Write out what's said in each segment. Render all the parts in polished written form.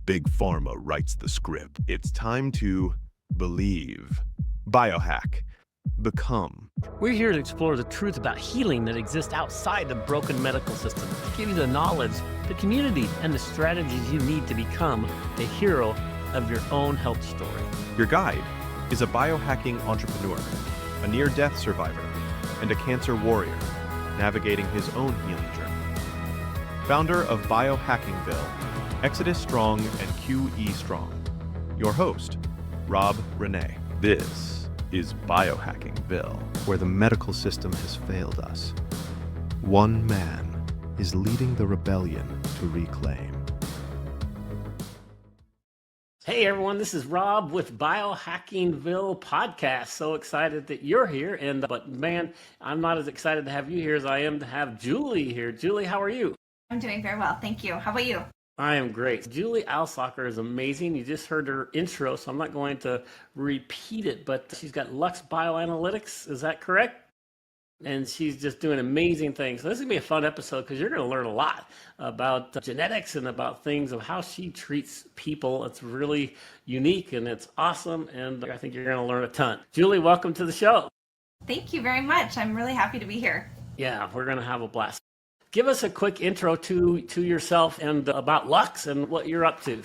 Big Pharma writes the script. It's time to believe. Biohack. Become. We're here to explore the truth about healing that exists outside the broken medical system, to give you the knowledge, the community, and the strategies you need to become the hero of your own health story. Your guide is a biohacking entrepreneur, a near-death survivor, and a cancer warrior navigating his own healing journey. Founder of BiohackingVille, Exodus Strong and QE Strong. Your host, Rene. This is BiohackingVille, where the medical system has failed us. One man is leading the rebellion to reclaim. Hey everyone, this is Rob with BiohackingVille Podcast. So excited that you're here, but man, I'm not as excited to have you here as I am to have Julie here. Julie, how are you? I'm doing very well, thank you. How about you? I am great. Julie Alsaker is amazing. You just heard her intro, so I'm not going to repeat it, but she's got Lux Bioanalytics, is that correct? And she's just doing amazing things. So this is going to be a fun episode because you're going to learn a lot about genetics and about things of how she treats people. It's really unique and it's awesome, and I think you're going to learn a ton. Julie, welcome to the show. Thank you very much. I'm really happy to be here. Yeah, we're going to have a blast. Give us a quick intro to yourself and about Lux and what you're up to.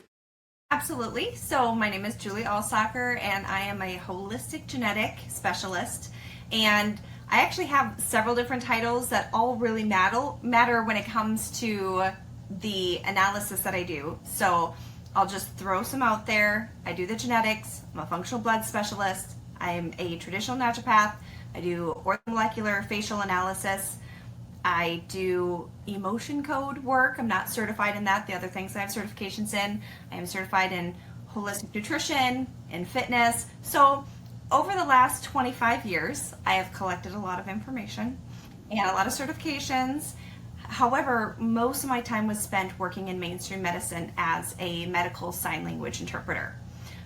Absolutely. So my name is Julie Alsaker, and I am a holistic genetic specialist. And I actually have several different titles that all really matter when it comes to the analysis that I do. So I'll just throw some out there. I do the genetics. I'm a functional blood specialist. I'm a traditional naturopath. I do orthomolecular facial analysis. I do emotion code work. I'm not certified in that. The other things I have certifications in. I am certified in holistic nutrition and fitness. So over the last 25 years, I have collected a lot of information and a lot of certifications. However, most of my time was spent working in mainstream medicine as a medical sign language interpreter.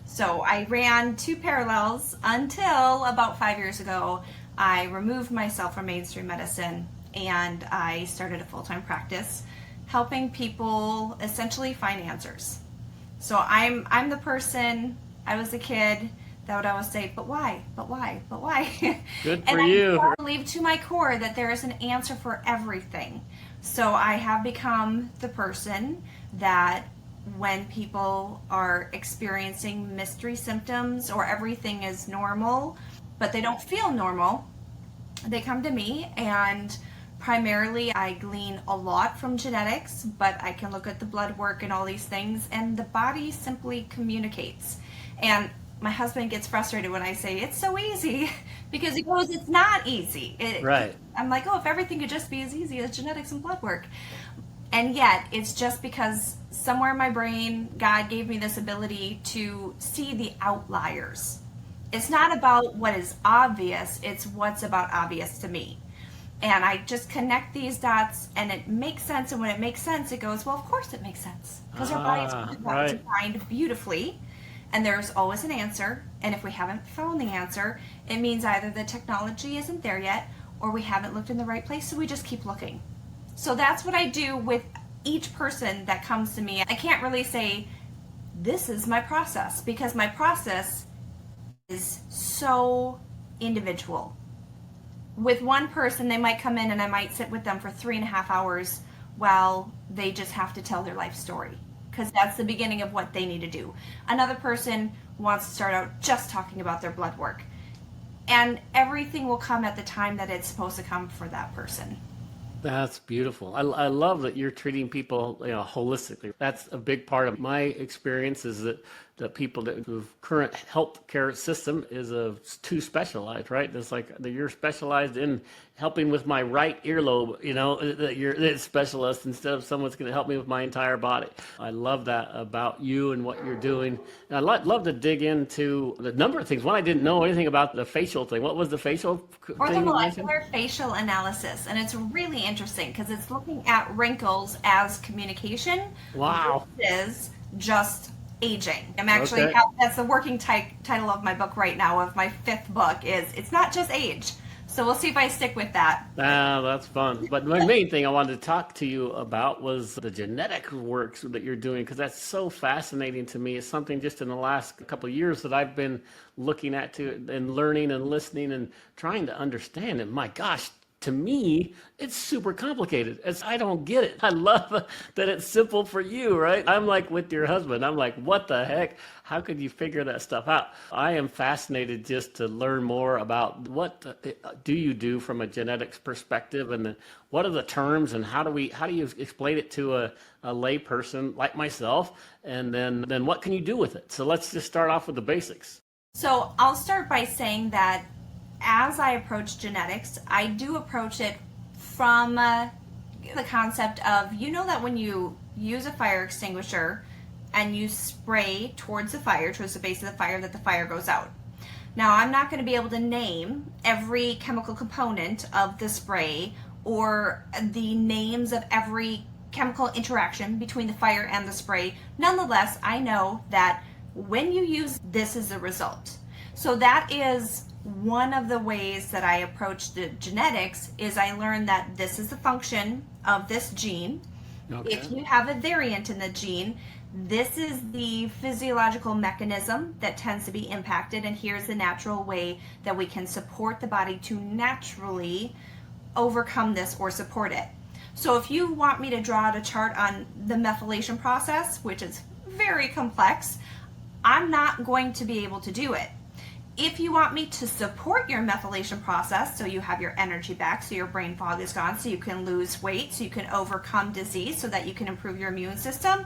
So I ran two parallels until about 5 years ago. I removed myself from mainstream medicine and I started a full-time practice helping people essentially find answers. So I'm the person, I was a kid that would always say, but why? Good for and you. I believe to my core that there is an answer for everything. So I have become the person that when people are experiencing mystery symptoms or everything is normal, but they don't feel normal, they come to me, and primarily I glean a lot from genetics, but I can look at the blood work and all these things, and the body simply communicates. And my husband gets frustrated when I say it's so easy because he goes, it's not easy. Right. I'm like, if everything could just be as easy as genetics and blood work. And yet it's just because somewhere in my brain, God gave me this ability to see the outliers. It's not about what is obvious, it's what's about obvious to me. And I just connect these dots and it makes sense. And when it makes sense, it goes, well, of course it makes sense. Because our body is designed beautifully. And there's always an answer. And if we haven't found the answer, it means either the technology isn't there yet or we haven't looked in the right place. So we just keep looking. So that's what I do with each person that comes to me. I can't really say, this is my process, because my process is so individual. With one person, they might come in and I might sit with them for 3.5 hours while they just have to tell their life story, because that's the beginning of what they need to do. Another person wants to start out just talking about their blood work, and everything will come at the time that it's supposed to come for that person. That's beautiful. I love that you're treating people, holistically. That's a big part of my experience, is that the people that the current healthcare system is too specialized, right? It's like that you're specialized in helping with my right earlobe, that you're a specialist instead of someone's going to help me with my entire body. I love that about you and what you're doing. And I'd love to dig into the number of things. One, I didn't know anything about the facial thing. What was the facial thing? Orthomolecular facial analysis. And it's really interesting because it's looking at wrinkles as communication. Wow. Versus just aging. I'm that's the working title of my book right now, of my 5th book, is it's not just age. So we'll see if I stick with that. Ah, that's fun. But my main thing I wanted to talk to you about was the genetic work that you're doing, because that's so fascinating to me. It's something just in the last couple of years that I've been looking at to and learning and listening and trying to understand. And my gosh, to me, it's super complicated. I don't get it. I love that it's simple for you, right? I'm like with your husband. I'm like, what the heck? How could you figure that stuff out? I am fascinated just to learn more about what do you do from a genetics perspective, and what are the terms, and how do you explain it to a lay person like myself, and then what can you do with it? So let's just start off with the basics. So I'll start by saying that as I approach genetics, I do approach it from the concept of, that when you use a fire extinguisher and you spray towards the fire, towards the base of the fire, that the fire goes out. Now, I'm not going to be able to name every chemical component of the spray or the names of every chemical interaction between the fire and the spray. Nonetheless, I know that when you use this is the result. So that is one of the ways that I approach the genetics, is I learned that this is the function of this gene. Okay. If you have a variant in the gene, this is the physiological mechanism that tends to be impacted, and here's the natural way that we can support the body to naturally overcome this or support it. So if you want me to draw out a chart on the methylation process, which is very complex, I'm not going to be able to do it. If you want me to support your methylation process, so you have your energy back, so your brain fog is gone, so you can lose weight, so you can overcome disease, so that you can improve your immune system,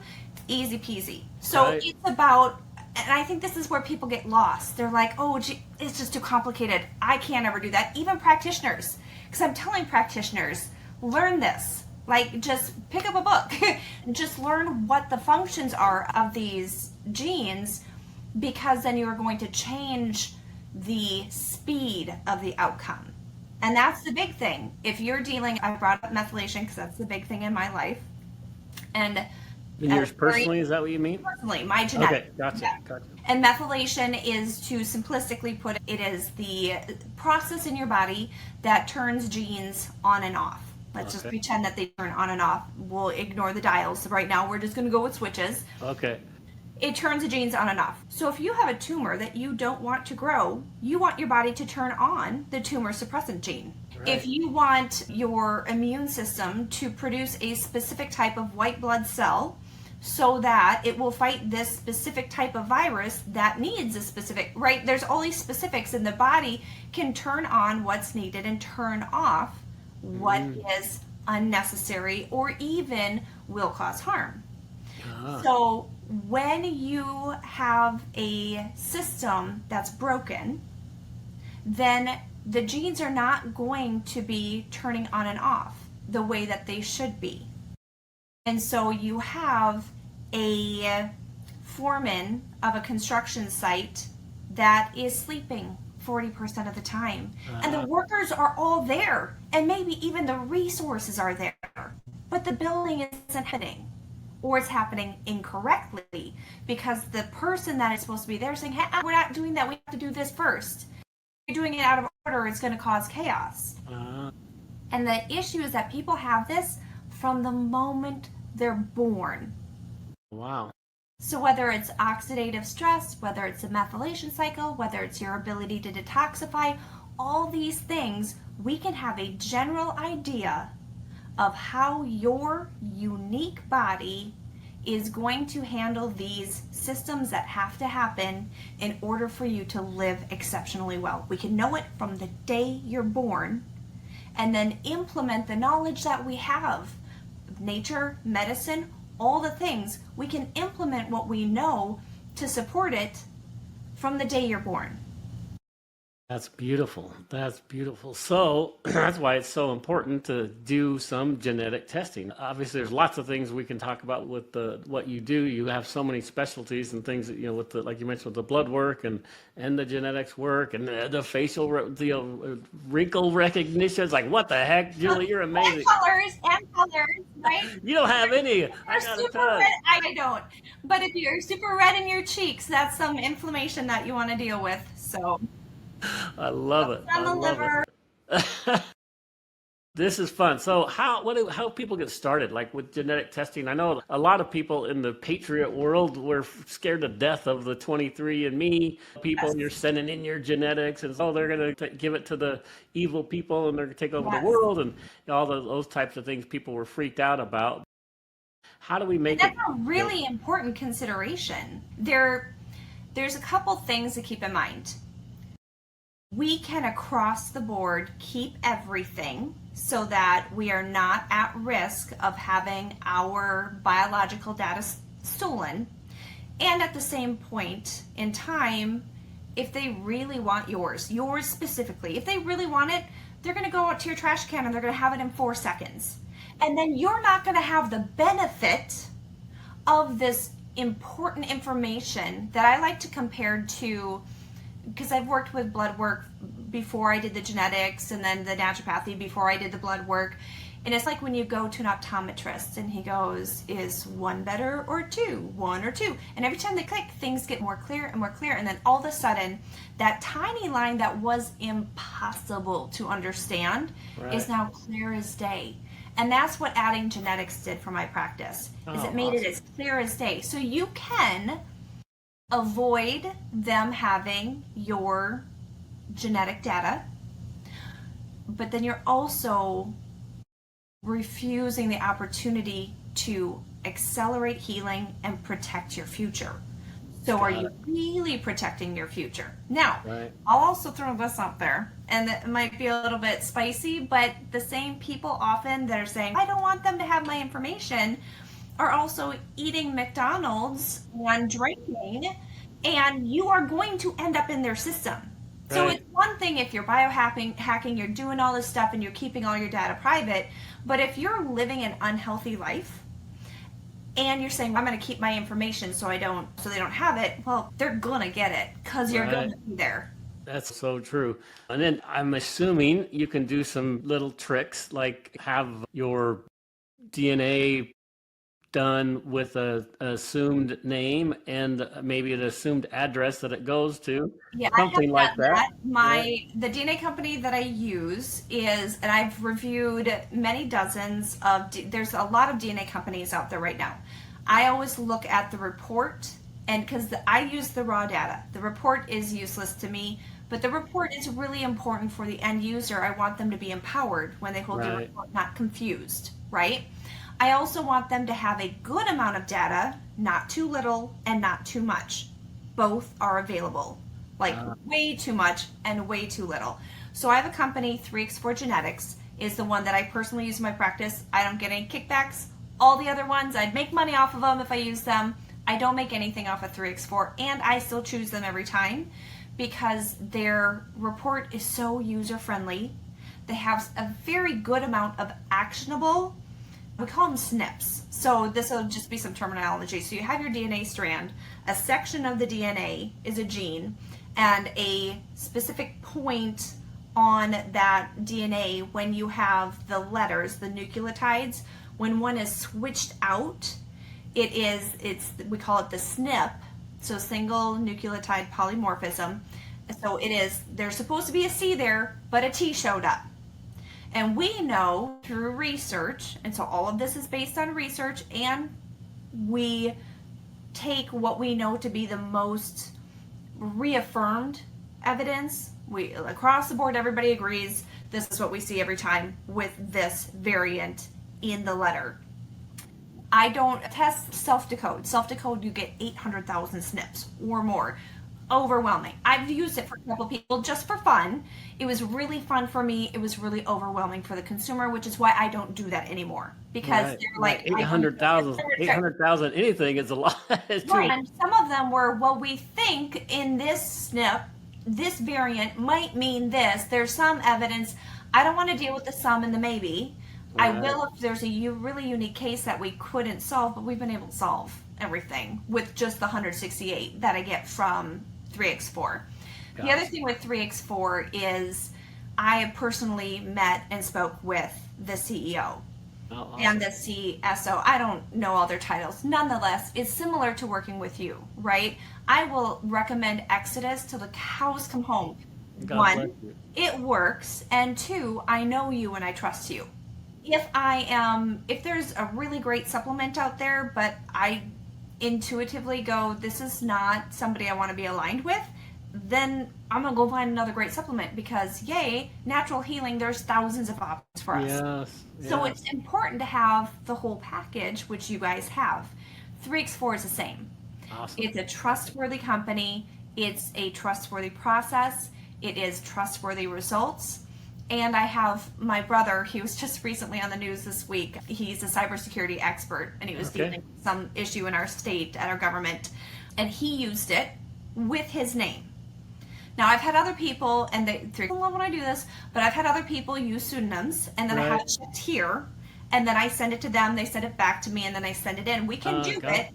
easy peasy. So right. It's about, and I think this is where people get lost. They're like, oh, gee, it's just too complicated. I can't ever do that. Even practitioners, because I'm telling practitioners, learn this. Like, just pick up a book. Just learn what the functions are of these genes, because then you are going to change the speed of the outcome. And that's the big thing. If you're dealing, I brought up methylation because that's the big thing in my life. And yours personally, is that what you mean? Personally, my genetics. Okay, gotcha, yeah. Gotcha. And methylation is, to simplistically put it, is the process in your body that turns genes on and off. Let's just pretend that they turn on and off. We'll ignore the dials. So right now we're just going to go with switches. Okay. It turns the genes on and off. So if you have a tumor that you don't want to grow, you want your body to turn on the tumor suppressant gene. Right. If you want your immune system to produce a specific type of white blood cell so that it will fight this specific type of virus that needs a specific, right? There's all these specifics, and the body can turn on what's needed and turn off what is unnecessary or even will cause harm. So when you have a system that's broken, then the genes are not going to be turning on and off the way that they should be. And so you have a foreman of a construction site that is sleeping 40% of the time. And the workers are all there, and maybe even the resources are there, but the building isn't happening. Or it's happening incorrectly because the person that is supposed to be there is saying, hey, we're not doing that. We have to do this first. If you're doing it out of order, it's going to cause chaos. And the issue is that people have this from the moment they're born. Wow. So whether it's oxidative stress, whether it's a methylation cycle, whether it's your ability to detoxify, all these things, we can have a general idea of how your unique body is going to handle these systems that have to happen in order for you to live exceptionally well. We can know it from the day you're born, and then implement the knowledge that we have. Nature, medicine, all the things. We can implement what we know to support it from the day you're born. That's beautiful. That's beautiful. So that's why it's so important to do some genetic testing. Obviously, there's lots of things we can talk about with what you do. You have so many specialties and things that, with the, like you mentioned, with the blood work and the genetics work and the facial, wrinkle recognition. It's like, what the heck, Julie, you're amazing. And colors, right? You don't have any. I got super red. I don't. But if you're super red in your cheeks, that's some inflammation that you want to deal with. So. I love it. On the liver. This is fun. So how people get started, like with genetic testing? I know a lot of people in the patriot world were scared to death of the 23andMe people. Yes. You're sending in your genetics, and they're going to give it to the evil people, and they're going to take over the Yes. world, and all those types of things people were freaked out about. How do we make That's it? a really important consideration. There's a couple things to keep in mind. We can across the board keep everything so that we are not at risk of having our biological data stolen. And at the same point in time, if they really want yours specifically, if they really want it, they're going to go out to your trash can and they're going to have it in 4 seconds. And then you're not going to have the benefit of this important information that I like to compare to, because I've worked with blood work before I did the genetics, and then the naturopathy before I did the blood work. And it's like when you go to an optometrist and he goes, is 1 better or 2? 1 or 2? And every time they click, things get more clear and more clear. And then all of a sudden, that tiny line that was impossible to understand is now clear as day. And that's what adding genetics did for my practice, is it made it as clear as day. So you can avoid them having your genetic data, but then you're also refusing the opportunity to accelerate healing and protect your future. So are you really protecting your future? Now, I'll also throw this out there, and it might be a little bit spicy, but the same people often that are saying, I don't want them to have my information, are also eating McDonald's and drinking, and you are going to end up in their system. So it's one thing if you're biohacking, you're doing all this stuff and you're keeping all your data private, but if you're living an unhealthy life and you're saying, I'm going to keep my information so they don't have it, well, they're going to get it because you're going to be there. That's so true. And then I'm assuming you can do some little tricks, like have your DNA done with an assumed name and maybe an assumed address that it goes to. Yeah, something like that. The DNA company that I use is, and I've reviewed many dozens of, there's a lot of DNA companies out there right now. I always look at the report, and because I use the raw data, the report is useless to me, but the report is really important for the end user. I want them to be empowered when they hold the report, not confused, right? I also want them to have a good amount of data, not too little and not too much. Both are available, like way too much and way too little. So I have a company, 3x4 Genetics, is the one that I personally use in my practice. I don't get any kickbacks. All the other ones, I'd make money off of them if I use them. I don't make anything off of 3x4, and I still choose them every time because their report is so user-friendly. They have a very good amount of actionable, we call them SNPs. So this will just be some terminology. So you have your DNA strand, a section of the DNA is a gene, and a specific point on that DNA when you have the letters, the nucleotides, when one is switched out, we call it the SNP, so single nucleotide polymorphism. So there's supposed to be a C there, but a T showed up. And we know through research, and so all of this is based on research, and we take what we know to be the most reaffirmed evidence. Across the board, everybody agrees this is what we see every time with this variant in the letter. I don't test self-decode. Self-decode, you get 800,000 SNPs or more. Overwhelming. I've used it for a couple people just for fun. It was really fun for me. It was really overwhelming for the consumer, which is why I don't do that anymore. Because they're like 800,000 anything is a lot. And some of them were, well, we think in this SNP, this variant might mean this. There's some evidence. I don't want to deal with the some and the maybe. I will if there's a really unique case that we couldn't solve, but we've been able to solve everything with just the 168 that I get from 3x4. The other thing with 3x4 is I personally met and spoke with the CEO and the CSO. I don't know all their titles. Nonetheless, it's similar to working with you, right? I will recommend Exodus till the cows come home. God bless one, you. it works, and two, I know you and I trust you. If there's a really great supplement out there, but I intuitively go, this is not somebody I want to be aligned with, then I'm going to go find another great supplement because, yay, natural healing, there's thousands of options for us. Yes. So yes. it's important to have the whole package, which you guys have. 3x4 is the same. Awesome. It's a trustworthy company. It's a trustworthy process. It is trustworthy results. And I have my brother, he was just recently on the news this week. He's a cybersecurity expert, and he was dealing with some issue in our state, at our government, and he used it with his name. Now, I've had other people, and they love when I do this, but I've had other people use pseudonyms, and then I have it checked here, and then I send it to them, they send it back to me, and then I send it in. We can do it,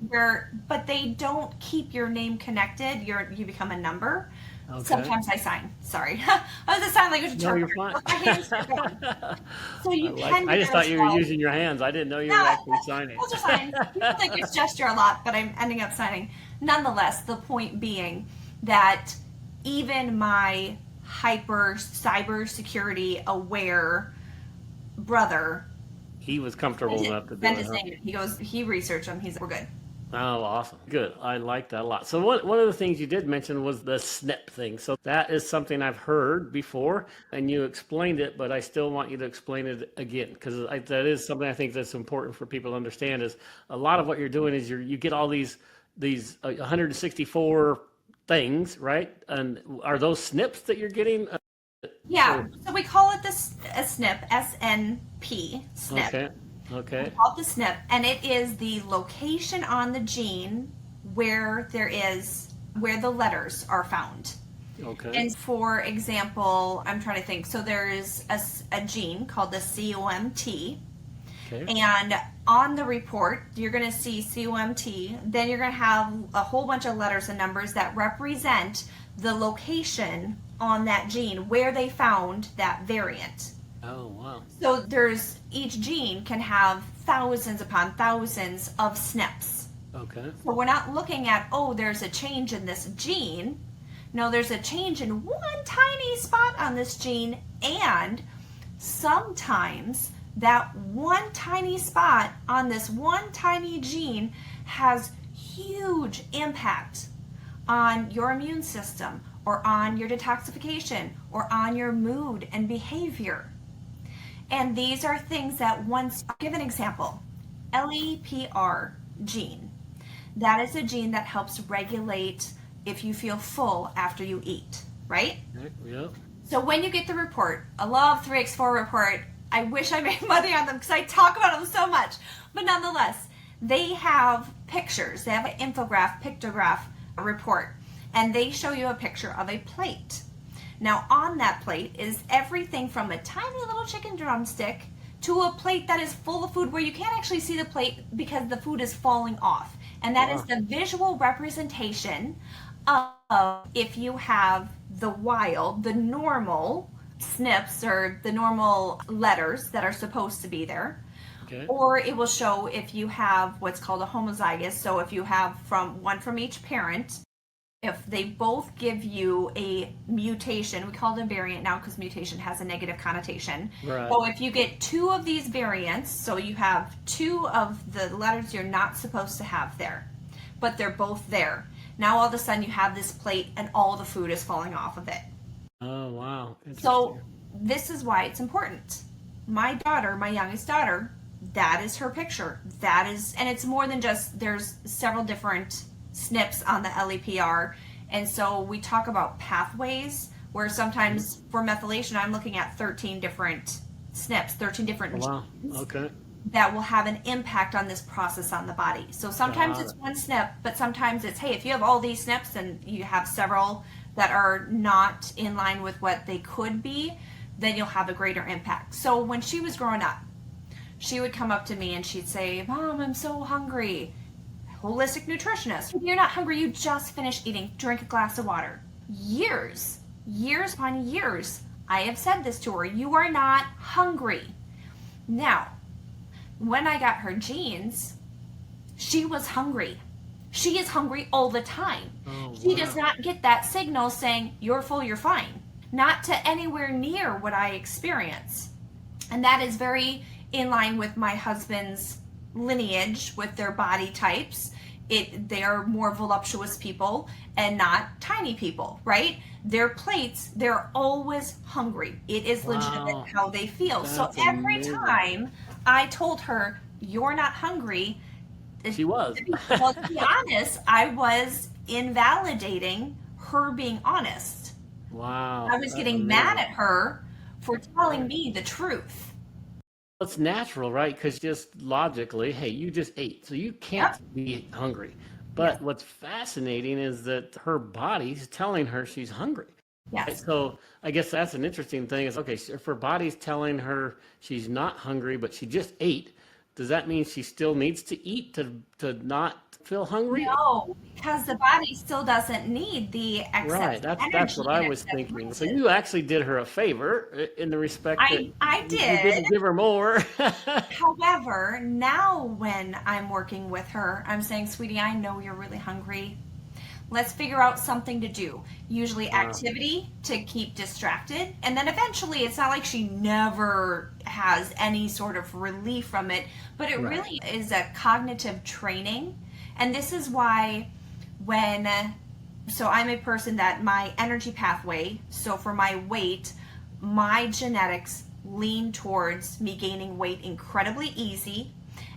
but they don't keep your name connected. You become a number. Okay. Sometimes I sign. Sorry. I was a sign language interpreter. No, you're fine. So you I just thought you were using your hands. I didn't know you were actually signing. Those are signs. People think it's gesture a lot, but I'm ending up signing. Nonetheless, the point being that even my hyper cybersecurity aware brother, he was comfortable enough to do it. He goes, he researched them. He's like, we're good. Oh, awesome. Good. I like that a lot. So one of the things you did mention was the SNP thing. So that is something I've heard before, and you explained it, but I still want you to explain it again, because that is something I think that's important for people to understand. Is a lot of what you're doing is you get all these 164 things, right? And are those SNPs that you're getting? Yeah. So we call it a SNP, SNP, SNP. Okay. We call it the SNP, and it is the location on the gene where the letters are found. Okay. And for example, I'm trying to think. So there's a gene called the COMT. Okay. And on the report, you're going to see COMT. Then you're going to have a whole bunch of letters and numbers that represent the location on that gene where they found that variant. Oh, wow. So each gene can have thousands upon thousands of SNPs. Okay. So we're not looking at, there's a change in this gene. No, there's a change in one tiny spot on this gene, and sometimes that one tiny spot on this one tiny gene has huge impact on your immune system, or on your detoxification, or on your mood and behavior. And these are things that I'll give an example. LEPR gene. That is a gene that helps regulate if you feel full after you eat, right? Yep. So when you get the report, I love 3x4 report. I wish I made money on them because I talk about them so much. But nonetheless, they have pictures. They have an pictograph report. And they show you a picture of a plate. Now on that plate is everything from a tiny little chicken drumstick to a plate that is full of food where you can't actually see the plate because the food is falling off. And that is the visual representation of if you have the normal SNPs, or the normal letters that are supposed to be there. Okay. Or it will show if you have what's called a homozygous. So if you have one from each parent, if they both give you a mutation, we call it a variant now because mutation has a negative connotation. Right. So if you get two of these variants, so you have two of the letters you're not supposed to have there, but they're both there. Now all of a sudden you have this plate and all the food is falling off of it. Oh, wow. So this is why it's important. My daughter, my youngest daughter, that is her picture. And it's more than just, there's several different SNPs on the LEPR, and so we talk about pathways where sometimes for methylation I'm looking at 13 different SNPs, 13 different genes that will have an impact on this process on the body. So sometimes it's one SNP, but sometimes it's, hey, if you have all these SNPs and you have several that are not in line with what they could be, then you'll have a greater impact. So when she was growing up, she would come up to me and she'd say, Mom, I'm so hungry. Holistic nutritionist. You're not hungry, you just finished eating. Drink a glass of water. Years upon years, I have said this to her. You are not hungry. Now, when I got her genes, she was hungry. She is hungry all the time. She does not get that signal saying, you're full, you're fine. not to anywhere near what I experience. And that is very in line with my husband's lineage with their body types. They are more voluptuous people and not tiny people, right? Their plates, they're always hungry. It is legitimate how they feel. So every time I told her, you're not hungry, she was. Well, to be honest, I was invalidating her being honest. Wow. I was getting mad at her for telling me the truth. It's natural, right? Because just logically, hey, you just ate, so you can't be hungry. But what's fascinating is that her body's telling her she's hungry. Yes. Right? So I guess that's an interesting thing is, okay, if her body's telling her she's not hungry, but she just ate, does that mean she still needs to eat to not feel hungry? No, because the body still doesn't need the excess Right, that's what I was thinking. So you actually did her a favor in the respect that I you did. didn't give her more. However, now when I'm working with her, I'm saying, sweetie, I know you're really hungry. Let's figure out something to do. Usually activity to keep distracted. And then eventually, it's not like she never has any sort of relief from it, but it really is a cognitive training. And this is why so I'm a person that my energy pathway, so for my weight, my genetics lean towards me gaining weight incredibly easy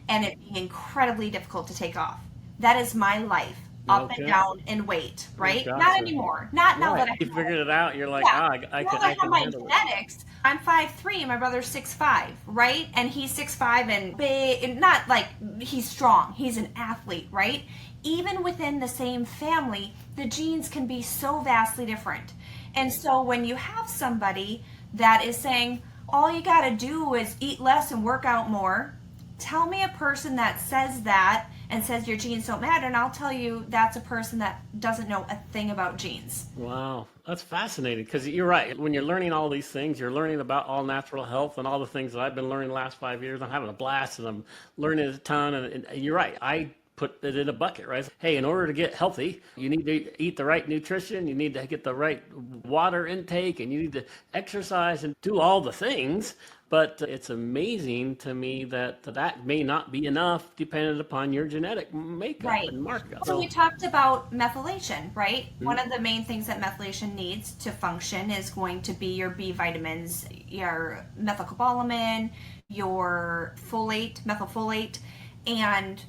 and it being incredibly difficult to take off. That is my life. Up and down in weight, right? Gotcha. Not anymore. Not now that I you figured it out. You're like, I can handle my it. genetics. I'm 5'3", my brother's 6'5", right? And he's 6'5" and big, and not like he's strong. He's an athlete, right? Even within the same family, the genes can be so vastly different. And so when you have somebody that is saying, all you got to do is eat less and work out more, tell me a person that says that and says your genes don't matter, and I'll tell you that's a person that doesn't know a thing about genes. Wow, that's fascinating, because you're right. When you're learning all these things, you're learning about all natural health and all the things that I've been learning the last 5 years. I'm having a blast, and I'm learning a ton, and you're right. I put it in a bucket, right? Hey, in order to get healthy, you need to eat the right nutrition, you need to get the right water intake, and you need to exercise and do all the things. But it's amazing to me that may not be enough dependent upon your genetic makeup and markup. So we talked about methylation, right? Mm-hmm. One of the main things that methylation needs to function is going to be your B vitamins, your methylcobalamin, your folate, methylfolate, and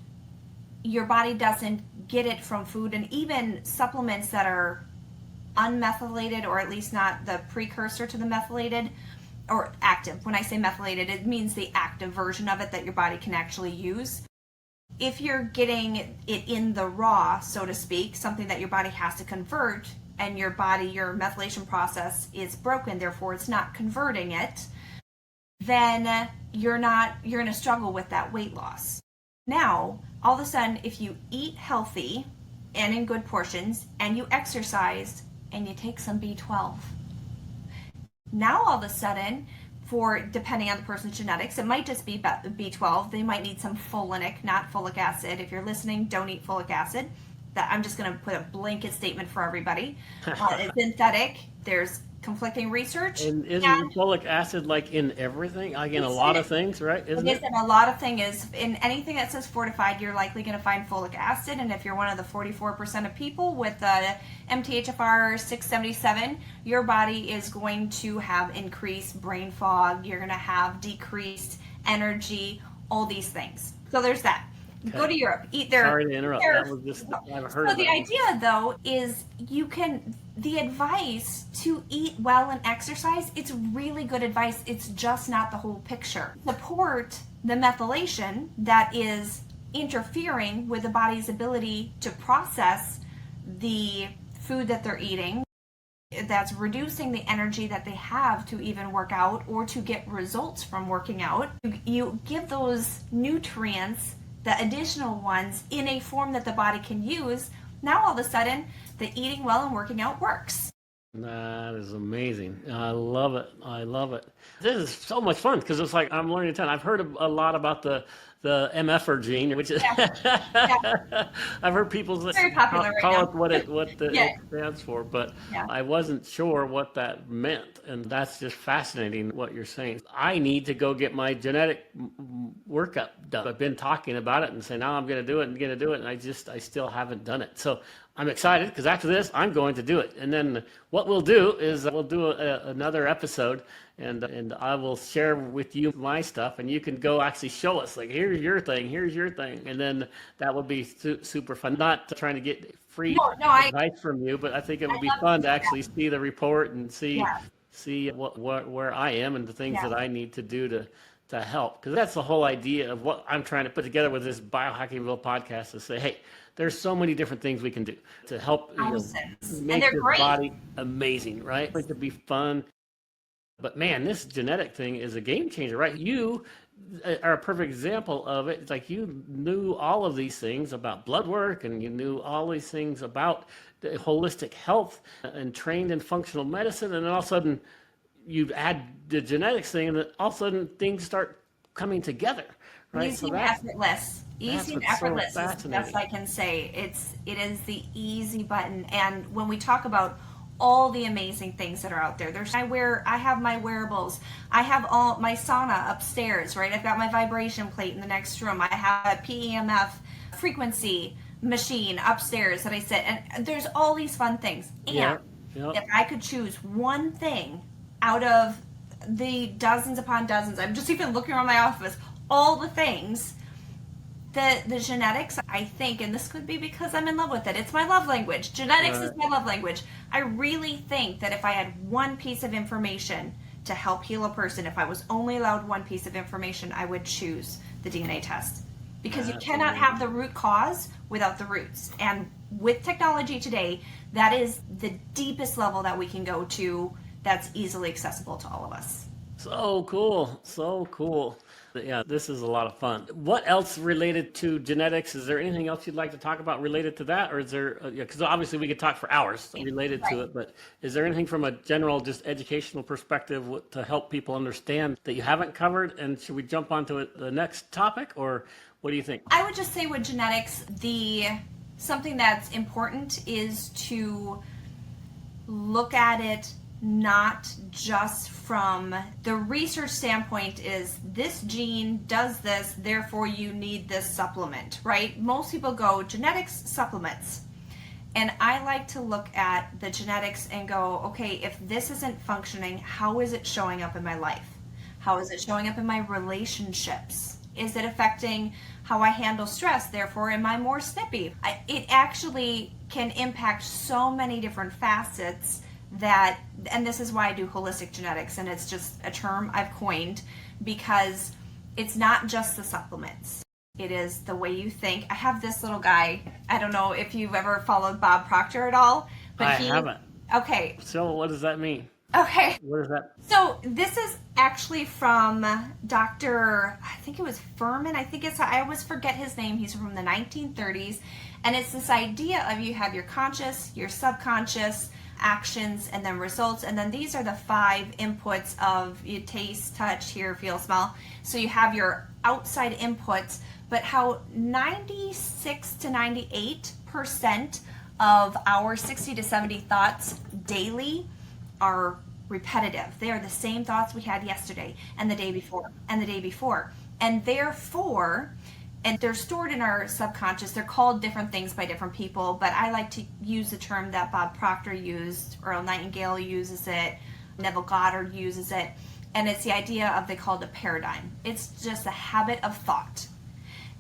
your body doesn't get it from food, and even supplements that are unmethylated, or at least not the precursor to the methylated, or active. When I say methylated, it means the active version of it that your body can actually use. If you're getting it in the raw, so to speak, something that your body has to convert, and your methylation process is broken, therefore it's not converting it, then you're going to struggle with that weight loss. Now, all of a sudden, if you eat healthy and in good portions, and you exercise, and you take some B12, now all of a sudden, depending on the person's genetics, it might just be B12. They might need some folinic, not folic acid. If you're listening, don't eat folic acid. I'm just going to put a blanket statement for everybody. It's synthetic. There's conflicting research. And isn't folic acid like in everything? Like in a lot of things, right? Isn't it? In a lot of things. In anything that says fortified, you're likely going to find folic acid. And if you're one of the 44% of people with MTHFR 677, your body is going to have increased brain fog. You're going to have decreased energy, all these things. So there's that. Okay. Go to Europe, eat their... Sorry to interrupt. That was just, I've heard of the idea, though, is the advice to eat well and exercise, it's really good advice. It's just not the whole picture. Support the methylation that is interfering with the body's ability to process the food that they're eating. That's reducing the energy that they have to even work out or to get results from working out. You give those nutrients, the additional ones, in a form that the body can use. Now all of a sudden, the eating well and working out works. That is amazing. I love it. I love it. This is so much fun because it's like I'm learning a ton. I've heard a lot about the the MFR gene, which is Yeah. I've heard people Very popular right call now. it what Yeah. it stands for, but Yeah. I wasn't sure what that meant, and that's just fascinating what you're saying. I need to go get my genetic workup done. I've been talking about it and saying, now I'm going to do it and going to do it, and I still haven't done it. So I'm excited because after this, I'm going to do it. And then what we'll do is we'll do another episode, and I will share with you my stuff, and you can go actually show us, like, here's your thing, and then that would be super fun. Not trying to get free advice from you, but I think it would be fun to actually see the report and see where I am and the things that I need to do to help, because that's the whole idea of what I'm trying to put together with this BiohackingVille podcast, to say, hey, there's so many different things we can do to help make your body amazing, right? It could be fun. But man, this genetic thing is a game changer, right? You are a perfect example of it. It's like you knew all of these things about blood work, and you knew all these things about the holistic health, and trained in functional medicine, and then all of a sudden you add the genetics thing, and then all of a sudden things start coming together, right? Easy and effortless. Easy and effortless is the best I can say. It is the easy button. And when we talk about all the amazing things that are out there, I have my wearables. I have all my sauna upstairs, right? I've got my vibration plate in the next room. I have a PEMF frequency machine upstairs that I sit, and there's all these fun things. And if I could choose one thing out of the dozens upon dozens, I'm just even looking around my office, all the things, the genetics, I think, and this could be because I'm in love with it. It's my love language. Genetics is my love language. I really think that if I had one piece of information to help heal a person, if I was only allowed one piece of information, I would choose the DNA test. Because you cannot have the root cause without the roots. And with technology today, that is the deepest level that we can go to, that's easily accessible to all of us. So cool. So cool. Yeah, this is a lot of fun. What else related to genetics? Is there anything else you'd like to talk about related to that? Or is there, because obviously we could talk for hours related to it, but is there anything from a general, just educational perspective to help people understand that you haven't covered? And should we jump onto the next topic, or what do you think? I would just say with genetics, something that's important is to look at it not just from the research standpoint, is this gene does this, therefore you need this supplement, right? Most people go genetics, supplements. And I like to look at the genetics and go, okay, if this isn't functioning, how is it showing up in my life? How is it showing up in my relationships? Is it affecting how I handle stress? Therefore, am I more snippy? It actually can impact so many different facets and this is why I do holistic genetics, and it's just a term I've coined, because it's not just the supplements. It is the way you think. I have this little guy. I don't know if you've ever followed Bob Proctor at all, but I haven't. Okay. So what does that mean? Okay. What is that? So this is actually from Dr. I think it was Furman. I always forget his name. He's from the 1930s. And it's this idea of you have your conscious, your subconscious, actions, and then results. And then these are the 5 inputs of you taste, touch, hear, feel, smell. So you have your outside inputs, but how 96 to 98% of our 60 to 70 thoughts daily are repetitive. They are the same thoughts we had yesterday and the day before and the day before. And therefore, and they're stored in our subconscious. They're called different things by different people, but I like to use the term that Bob Proctor used, Earl Nightingale uses it, Neville Goddard uses it, and it's the idea of, they call it a paradigm. It's just a habit of thought.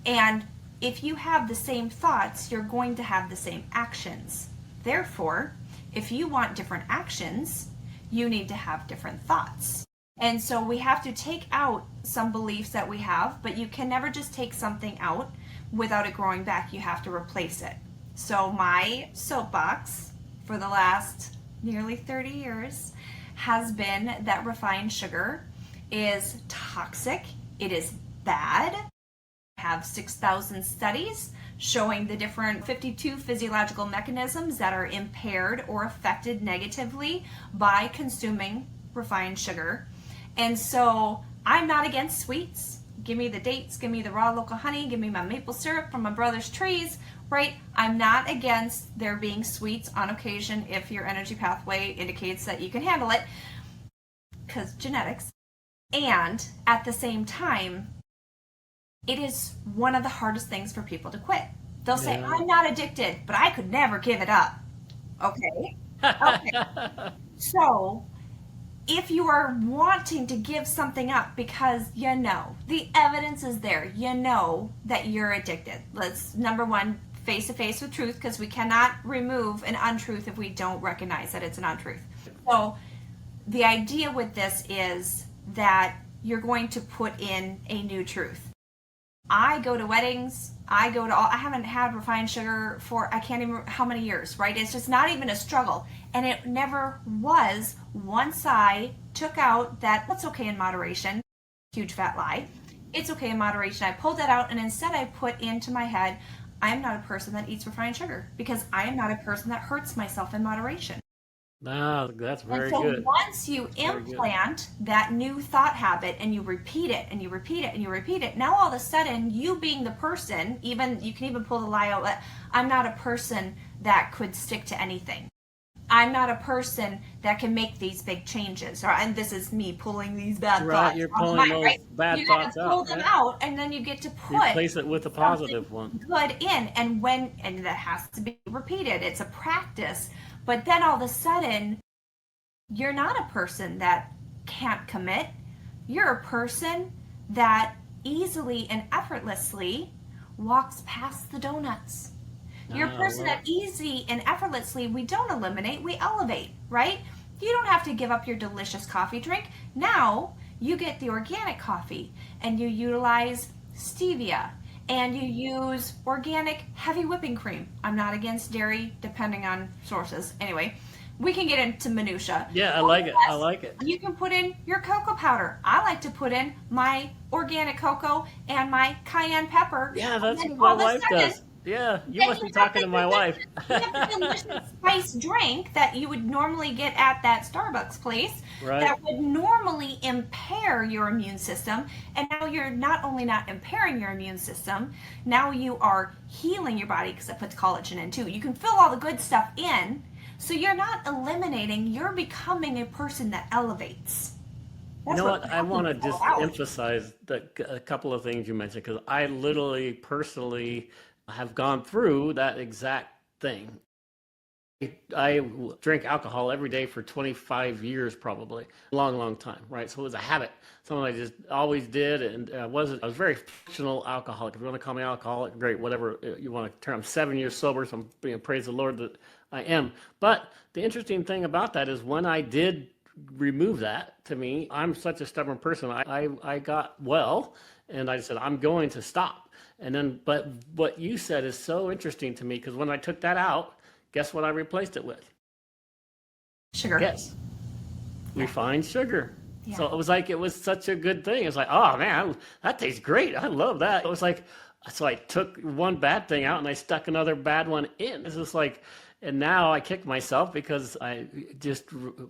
And if you have the same thoughts, you're going to have the same actions. Therefore, if you want different actions, you need to have different thoughts. And so we have to take out some beliefs that we have, but you can never just take something out without it growing back. You have to replace it. So my soapbox for the last nearly 30 years has been that refined sugar is toxic. It is bad. I have 6,000 studies showing the different 52 physiological mechanisms that are impaired or affected negatively by consuming refined sugar. And so I'm not against sweets, give me the dates, give me the raw local honey, give me my maple syrup from my brother's trees, right? I'm not against there being sweets on occasion if your energy pathway indicates that you can handle it, because genetics. And at the same time, it is one of the hardest things for people to quit. They'll say, I'm not addicted, but I could never give it up. Okay. So if you are wanting to give something up because you know the evidence is there, you know that you're addicted. Let's, number one, face to face with truth, because we cannot remove an untruth if we don't recognize that it's an untruth. So the idea with this is that you're going to put in a new truth. I go to weddings, I haven't had refined sugar for, I can't even remember how many years, right? It's just not even a struggle. And it never was once I took out that, that's okay in moderation, huge fat lie. It's okay in moderation. I pulled that out, and instead I put into my head, I am not a person that eats refined sugar, because I am not a person that hurts myself in moderation. Ah, that's very and so good. Once you implant that new thought habit and you repeat it and you repeat it and you repeat it, now all of a sudden you being the person, even you can even pull the lie out that I'm not a person that could stick to anything. I'm not a person that can make these big changes. And this is me pulling these bad thoughts. You're pulling those bad thoughts out. You pull them out, and then you get to put replace it with a positive one. Good in, and that has to be repeated. It's a practice. But then all of a sudden, you're not a person that can't commit. You're a person that easily and effortlessly walks past the donuts. You're a person that easy and effortlessly, we don't eliminate, we elevate, right? You don't have to give up your delicious coffee drink. Now you get the organic coffee, and you utilize stevia, and you use organic heavy whipping cream. I'm not against dairy, depending on sources. Anyway, we can get into minutia. Yeah, I like it. You can put in your cocoa powder. I like to put in my organic cocoa and my cayenne pepper. Yeah, that's what my wife does. Yeah, you must be talking to my wife. You have a delicious spiced drink that you would normally get at that Starbucks place that would normally impair your immune system. And now you're not only not impairing your immune system, now you are healing your body, because it puts collagen in too. You can fill all the good stuff in, so you're not eliminating, you're becoming a person that elevates. You know what? I want to just emphasize a couple of things you mentioned, because I literally, personally have gone through that exact thing. I drank alcohol every day for 25 years, probably. Long time, right? So it was a habit, something I just always did, and I was very functional alcoholic. If you want to call me alcoholic, great, whatever you want to term. I'm 7 years sober, so I'm praise the Lord that I am. But the interesting thing about that is when I did remove that, to me, I'm such a stubborn person. I got well, and I said, I'm going to stop. And then, but what you said is so interesting to me, because when I took that out, guess what I replaced it with? Sugar. Yes. Refined sugar. Yeah. So it was such a good thing. It's like, oh man, that tastes great. I love that. It was like, so I took one bad thing out and I stuck another bad one in. It's just like, and now I kick myself because I just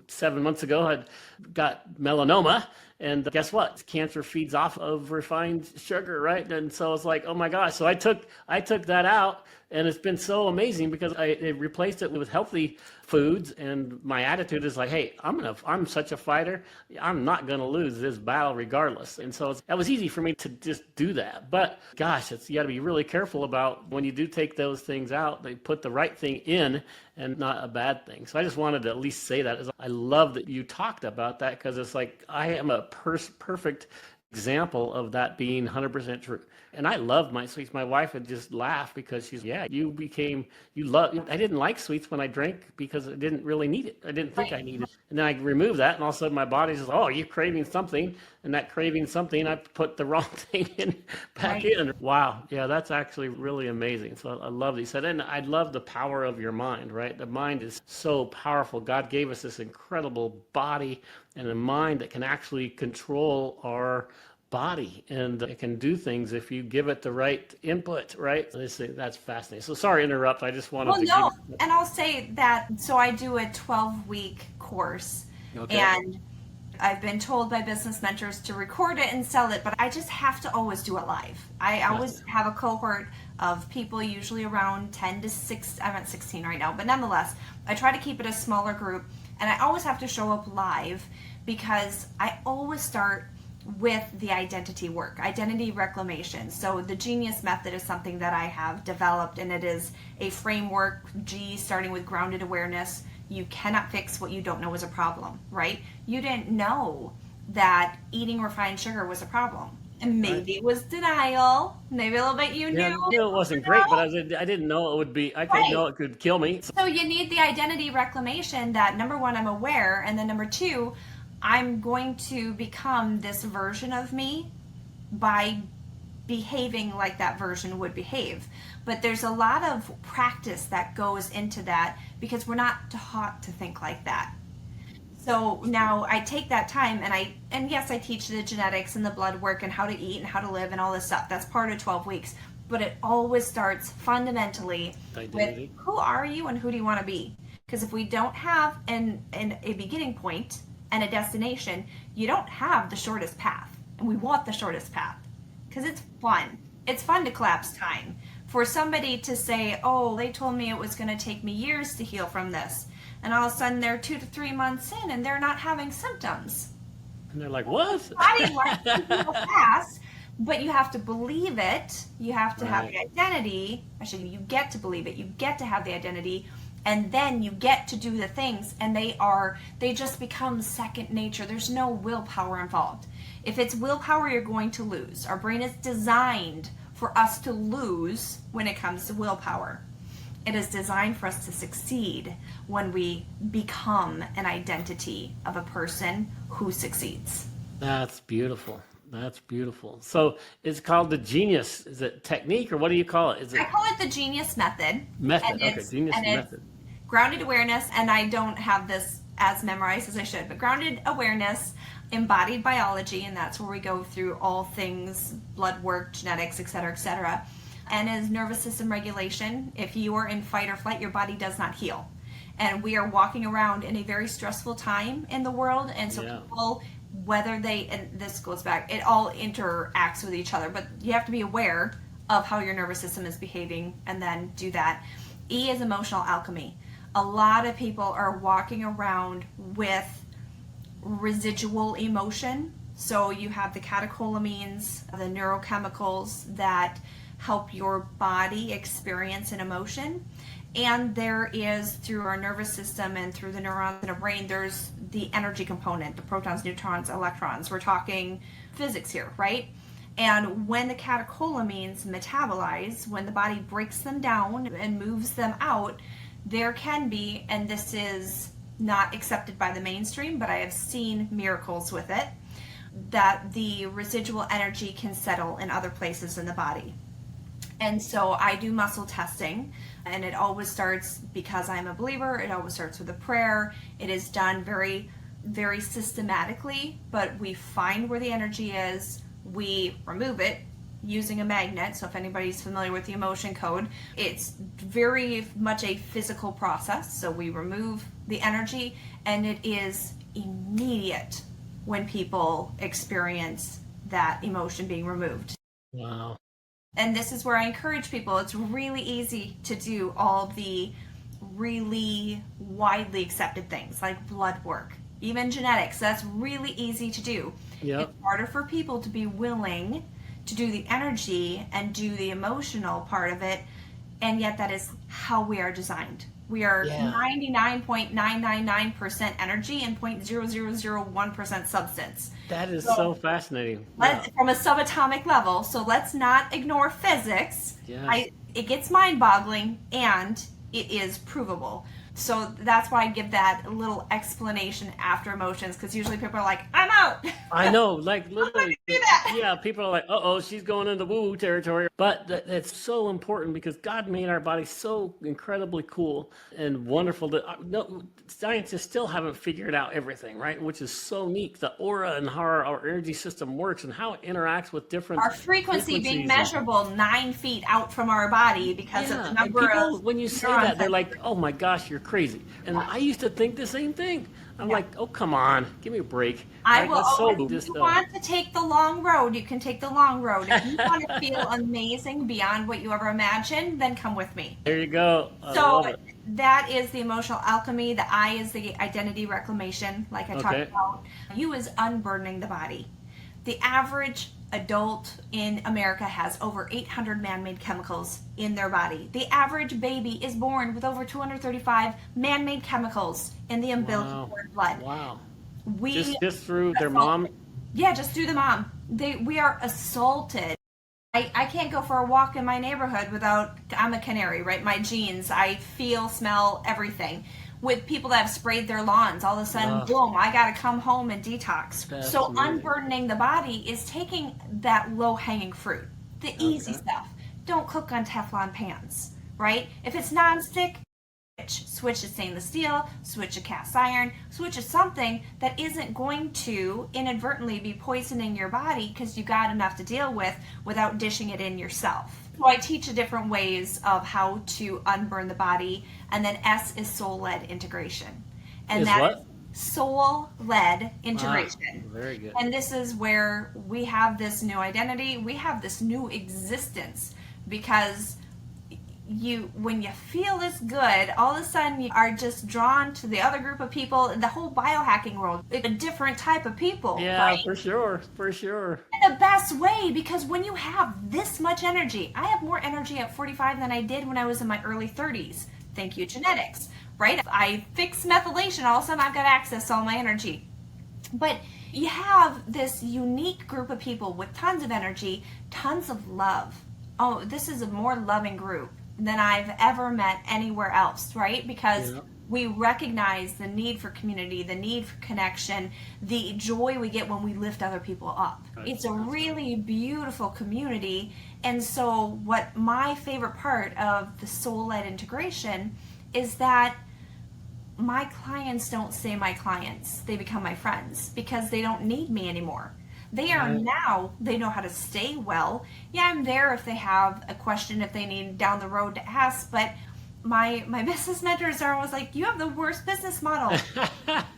7 months ago had got melanoma, and guess what? Cancer feeds off of refined sugar, right? And so it's like, oh my gosh. So I took that out, and it's been so amazing because I replaced it with healthy foods, and my attitude is like, hey, I'm such a fighter. I'm not gonna lose this battle regardless. And so that was easy for me to just do that. But gosh, you got to be really careful about when you do take those things out. They put the right thing in and not a bad thing. So I just wanted to at least say that. I love that you talked about that, because it's like I am a perfect example of that being 100% true. And I love my sweets. My wife would just laugh because she's, I didn't like sweets when I drank because I didn't really need it. I didn't think I needed it. And then I removed that, and all of a sudden my body says, oh, you're craving something. And that craving something, I put the wrong thing back in. Wow. Yeah, that's actually really amazing. So I love that you said, and I love the power of your mind, right? The mind is so powerful. God gave us this incredible body and a mind that can actually control our body, and it can do things if you give it the right input, right? That's fascinating. So sorry to interrupt. I just wanted and I'll say that, so I do a 12-week course, and I've been told by business mentors to record it and sell it, but I just have to always do it live. I always have a cohort of people, usually around 10 to 6. I'm at 16 right now, but nonetheless, I try to keep it a smaller group, and I always have to show up live because I always start with the identity work, identity reclamation. So the Geneius method is something that I have developed, and it is a framework, G, starting with grounded awareness. You cannot fix what you don't know is a problem, right? You didn't know that eating refined sugar was a problem. And maybe it was denial. Maybe a little bit you knew. I knew it wasn't great, but I didn't know it would be, I didn't know it could kill me. So you need the identity reclamation that, number one, I'm aware, and then number two, I'm going to become this version of me by behaving like that version would behave. But there's a lot of practice that goes into that because we're not taught to think like that. So now I take that time and yes, I teach the genetics and the blood work and how to eat and how to live and all this stuff. That's part of 12 weeks. But it always starts fundamentally with who are you and who do you want to be? Because if we don't have a beginning point and a destination, you don't have the shortest path. And we want the shortest path because it's fun. It's fun to collapse time. For somebody to say, oh, they told me it was going to take me years to heal from this. And all of a sudden they're 2 to 3 months in and they're not having symptoms. And they're like, what? Body wants to heal fast, but you have to believe it. You have to have the identity. Actually, you get to believe it. You get to have the identity. And then you get to do the things, and they just become second nature. There's no willpower involved. If it's willpower, you're going to lose. Our brain is designed for us to lose when it comes to willpower. It is designed for us to succeed when we become an identity of a person who succeeds. That's beautiful. That's beautiful. So it's called the Geneius. Is it technique or what do you call it? I call it the Geneius method. Geneius method. Grounded awareness, and I don't have this as memorized as I should, but grounded awareness, embodied biology, and that's where we go through all things blood work, genetics, etc., and is nervous system regulation. If you are in fight or flight, your body does not heal. And we are walking around in a very stressful time in the world, and so people, whether they, and this goes back, it all interacts with each other, but you have to be aware of how your nervous system is behaving and then do that. E is emotional alchemy. A lot of people are walking around with residual emotion. So you have the catecholamines, the neurochemicals that help your body experience an emotion. And there is, through our nervous system and through the neurons in our brain, there's the energy component, the protons, neutrons, electrons. We're talking physics here, right? And when the catecholamines metabolize, when the body breaks them down and moves them out, there can be, and this is not accepted by the mainstream, but I have seen miracles with it, that the residual energy can settle in other places in the body. And so I do muscle testing, and it always starts, because I'm a believer, it always starts with a prayer. It is done very, very systematically, but we find where the energy is, we remove it using a magnet. So if anybody's familiar with the emotion code, it's very much a physical process. So we remove the energy, and it is immediate when people experience that emotion being removed. Wow. And this is where I encourage people. It's really easy to do all the really widely accepted things like blood work, even genetics. That's really easy to do. Yep. It's harder for people to be willing to do the energy and do the emotional part of it, and yet that is how we are designed. We are 99.999% energy and 0.0001% substance. That is so fascinating. From a subatomic level, so let's not ignore physics. Yes. It gets mind-boggling, and it is provable. So that's why I give that little explanation after emotions, because usually people are like, I'm out. I know, like literally. I'm not gonna do that. Yeah, people are like, uh-oh, she's going into woo territory. But that's so important because God made our body so incredibly cool and wonderful that scientists still haven't figured out everything, right? Which is so neat. The aura and how our energy system works and how it interacts with different Our frequency being measurable 9 feet out from our body because of the number people, of when you say that, they're like, oh my gosh, you're crazy. And I used to think the same thing. I'm Yeah. like, oh, come on, give me a break. I Right? will That's so always, if just, you want to take the long road, you can take the long road. If you want to feel amazing beyond what you ever imagined, then come with me. there you go. I So love it. that is the emotional alchemy. The I is the identity reclamation, like I talked Okay. about. U is unburdening the body. The average adult in America has over 800 man-made chemicals in their body. The average baby is born with over 235 man-made chemicals in the umbilical Wow. cord blood. Wow. We Just through their assault- mom. Yeah, just through the mom. We are assaulted. I can't go for a walk in my neighborhood without, I'm a canary, right? My genes, I feel, smell, everything. With people that have sprayed their lawns, all of a sudden, boom, I got to come home and detox. That's So amazing. unburdening the body is taking that low-hanging fruit, the easy stuff. Don't cook on Teflon pans, right? If it's nonstick, switch to stainless steel, switch to cast iron, switch to something that isn't going to inadvertently be poisoning your body because you got enough to deal with without dishing it in yourself. So I teach different ways of how to unburn the body, and then S is soul-led integration. And Is that what? is soul-led integration. Very good. And this is where we have this new identity, we have this new existence, because when you feel this good, all of a sudden you are just drawn to the other group of people. The whole biohacking world, it's a different type of people. Yeah, right? for sure. In the best way, because when you have this much energy, I have more energy at 45 than I did when I was in my early 30s. Thank you, genetics, right? If I fix methylation, all of a sudden I've got access to all my energy. But you have this unique group of people with tons of energy, tons of love. Oh, this is a more loving group than I've ever met anywhere else, right? Because we recognize the need for community, the need for connection, the joy we get when we lift other people up. It's a really beautiful community. And so what my favorite part of the soul-led integration is that my clients don't stay my clients. They become my friends because they don't need me anymore. They are now, they know how to stay well. Yeah, I'm there if they have a question, if they need down the road to ask, but my business mentors are always like, you have the worst business model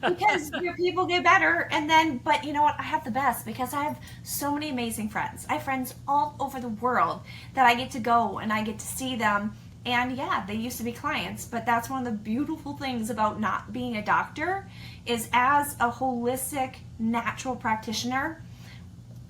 because your people get better. And then, but you know what? I have the best because I have so many amazing friends. I have friends all over the world that I get to go and I get to see them. And yeah, they used to be clients, but that's one of the beautiful things about not being a doctor is as a holistic, natural practitioner,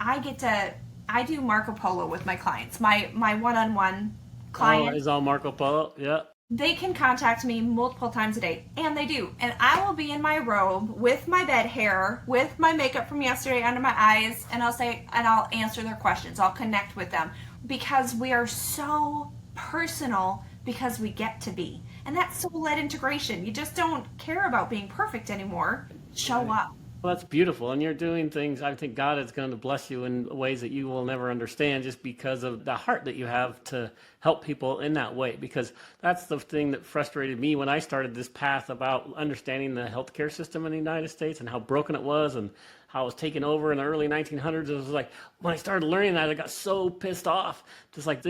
I do Marco Polo with my clients. My one-on-one client. Oh, is all Marco Polo? Yeah. They can contact me multiple times a day, and they do. And I will be in my robe with my bed hair, with my makeup from yesterday under my eyes, and I'll answer their questions. I'll connect with them because we are so personal because we get to be. And that's soul-led integration. You just don't care about being perfect anymore. Show up. Well, that's beautiful. And you're doing things, I think God is going to bless you in ways that you will never understand just because of the heart that you have to help people in that way. Because that's the thing that frustrated me when I started this path about understanding the healthcare system in the United States and how broken it was and how it was taken over in the early 1900s. It was like, when I started learning that, I got so pissed off. Just like,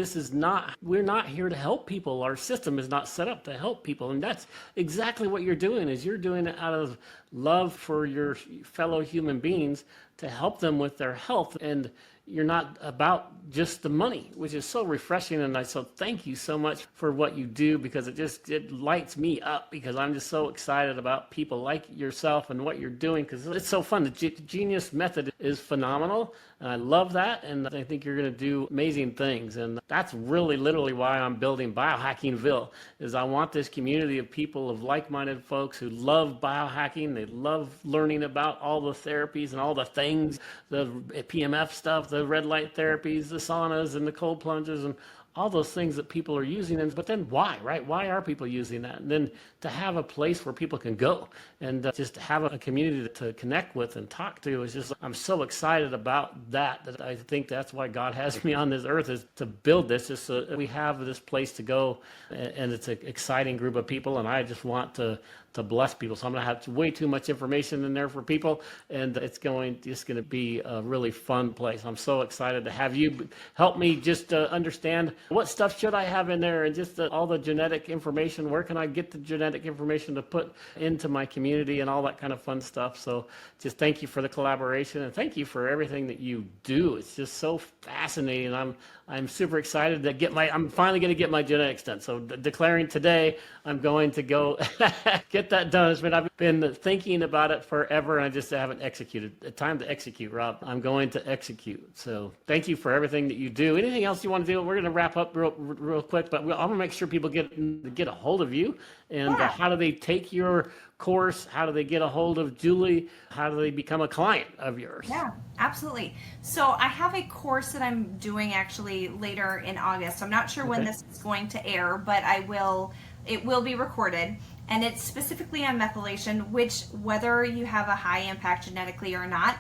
we're not here to help people. Our system is not set up to help people. And that's exactly what you're doing, is you're doing it out of love for your fellow human beings to help them with their health. And you're not about just the money, which is so refreshing. And so thank you so much for what you do, because it lights me up, because I'm just so excited about people like yourself and what you're doing, because it's so fun. The Geneius method is phenomenal. And I love that. And I think you're going to do amazing things. And that's really literally why I'm building BiohackingVille, is I want this community of people, of like-minded folks who love biohacking. They love learning about all the therapies and all the things, the PMF stuff, the red light therapies, the saunas and the cold plunges and all those things that people are using. But then why, right? Why are people using that? And then to have a place where people can go and just have a community to connect with and talk to is just, I'm so excited about that I think that's why God has me on this earth, is to build this, just so we have this place to go. And it's an exciting group of people. And I just want to to bless people. So I'm going to have way too much information in there for people, and it's going to be a really fun place. I'm so excited to have you help me just understand what stuff should I have in there, and just all the genetic information. Where can I get the genetic information to put into my community and all that kind of fun stuff. So just thank you for the collaboration, and thank you for everything that you do. It's just so fascinating. I'm super excited to I'm finally going to get my genetics done. So declaring today, I'm going to go get that done. I've been thinking about it forever, and I just haven't executed. Time to execute, Rob. I'm going to execute. So thank you for everything that you do. Anything else you want to do? We're going to wrap up real quick, but I'm going to make sure people get a hold of you. And how do they take your course? How do they get a hold of Julie? How do they become a client of yours? Yeah, absolutely. So I have a course that I'm doing actually later in August. I'm not sure when this is going to air, but it will be recorded. And it's specifically on methylation, which, whether you have a high impact genetically or not,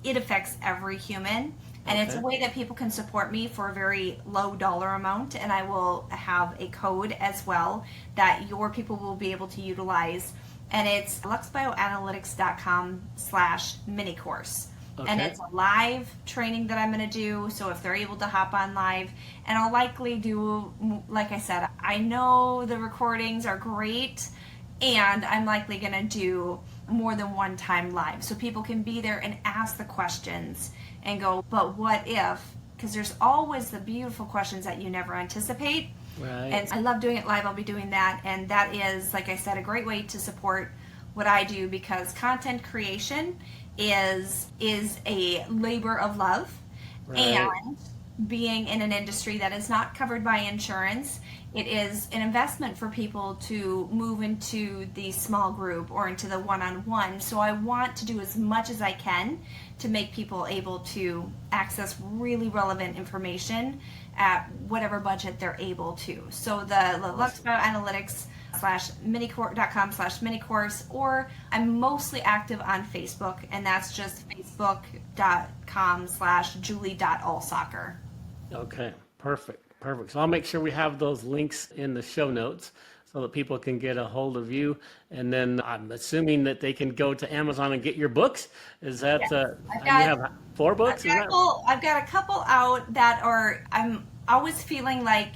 it affects every human. And it's a way that people can support me for a very low dollar amount. And I will have a code as well that your people will be able to utilize. And it's luxbioanalytics.com/mini course. And it's a live training that I'm going to do. So if they're able to hop on live, and I'll likely do, like I said, I know the recordings are great, and I'm likely going to do more than one time live. So people can be there and ask the questions and go, but what if? Because there's always the beautiful questions that you never anticipate. Right. And I love doing it live. I'll be doing that. And that is, like I said, a great way to support what I do, because content creation is a labor of love. Right. And being in an industry that is not covered by insurance, it is an investment for people to move into the small group or into the one-on-one. So I want to do as much as I can to make people able to access really relevant information at whatever budget they're able to. So the luxbioanalytics.com/mini course, or I'm mostly active on Facebook, and that's just facebook.com/julie.alsaker. Okay, perfect. So I'll make sure we have those links in the show notes so that people can get a hold of you. And then I'm assuming that they can go to Amazon and get your books. Is that, you have 4 books? I've got a couple out that I'm always feeling like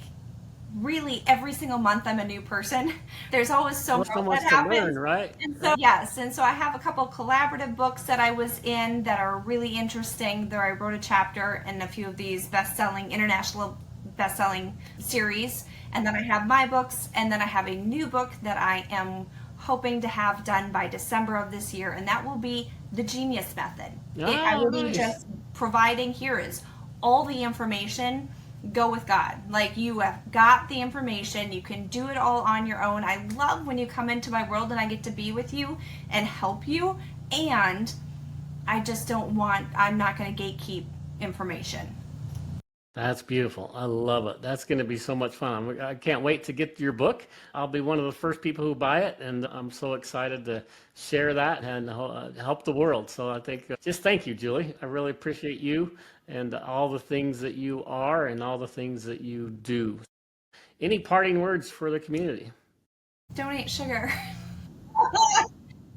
really every single month I'm a new person. There's always so much that happens. To learn, right? And so, and so I have a couple collaborative books that I was in that are really interesting. There I wrote a chapter in a few of these international best-selling series. And then I have my books, and then I have a new book that I am hoping to have done by December of this year, and that will be the Geneius method. I will be just providing, here is all the information. Go with God. Like, you have got the information. You can do it all on your own. I love when you come into my world and I get to be with you and help you. And I just I'm not going to gatekeep information. That's beautiful. I love it. That's going to be so much fun. I can't wait to get your book. I'll be one of the first people who buy it, and I'm so excited to share that and help the world. So I think, just thank you, Julie. I really appreciate you and all the things that you are and all the things that you do. Any parting words for the community? Donate sugar.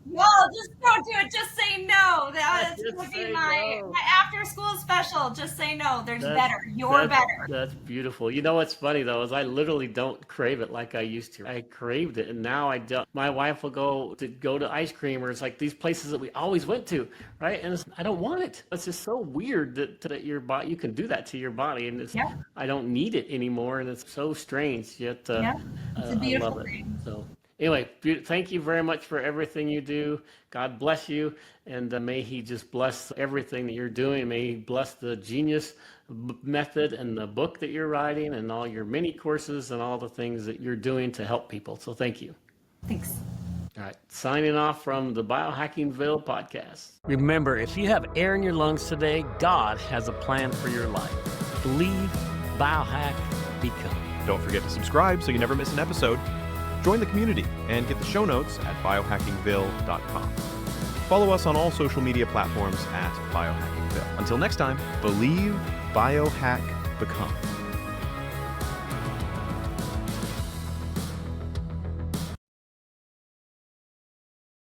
No, just don't do it. Just say no. That's going to be my after school special. Just say no. There's better. You're better. That's beautiful. You know what's funny though is I literally don't crave it like I used to. I craved it, and now I don't. My wife will go to ice cream, or it's like these places that we always went to, right? And I don't want it. It's just so weird that your body, you can do that to your body, and I don't need it anymore, and it's so strange. Yet it's a beautiful I love thing. It. So. Anyway, thank you very much for everything you do. God bless you, and may He just bless everything that you're doing. May He bless the Geneius method and the book that you're writing and all your mini courses and all the things that you're doing to help people. So thank you. Thanks. All right, signing off from the BiohackingVille Podcast. Remember, if you have air in your lungs today, God has a plan for your life. Believe, biohack, become. Don't forget to subscribe so you never miss an episode. Join the community and get the show notes at biohackingville.com. Follow us on all social media platforms at BiohackingVille. Until next time, believe, biohack, become.